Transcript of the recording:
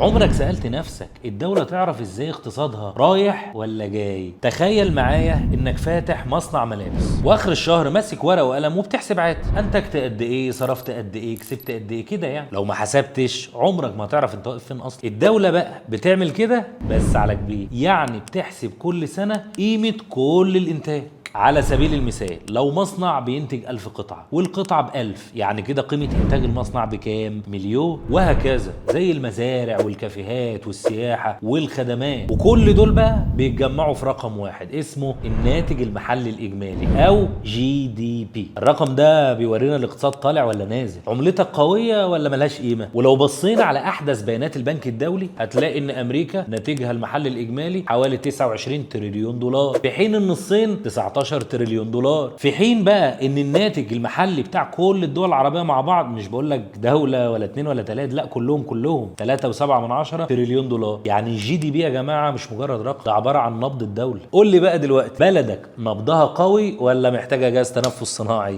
عمرك سألت نفسك الدولة تعرف ازاي اقتصادها رايح ولا جاي؟ تخيل معايا انك فاتح مصنع ملابس واخر الشهر ماسك ورقة وقلم وبتحسب عادي انتجت قد ايه، صرفت قد ايه، كسبت قد ايه كده. يعني لو ما حسبتش عمرك ما تعرف انت واقف فين اصلا. الدولة بقى بتعمل كده بس على كبير، يعني بتحسب كل سنة قيمة كل الانتاج. على سبيل المثال لو مصنع بينتج 1000 قطعة والقطعة ب1000، يعني كده قيمة إنتاج المصنع بكام؟ مليون. وهكذا زي المزارع والكافيهات والسياحة والخدمات، وكل دول بقى بيتجمعوا في رقم واحد اسمه الناتج المحلي الإجمالي أو GDP. الرقم ده بيورينا الاقتصاد طالع ولا نازل، عملتك قوية ولا ملهاش قيمة. ولو بصينا على أحدث بيانات البنك الدولي هتلاقي إن أمريكا ناتجها المحلي الإجمالي حوالي 29 تريليون دولار، في حين إن الصين 19 تريليون دولار. في حين بقى ان الناتج المحلي بتاع كل الدول العربيه مع بعض، مش بقول لك دوله ولا اتنين ولا تلاته، لا كلهم 3.7 تريليون دولار. يعني الجي دي بي يا جماعه مش مجرد رقم، ده عباره عن نبض الدوله. قول لي بقى دلوقتي، بلدك نبضها قوي ولا محتاجه جهاز تنفس صناعي؟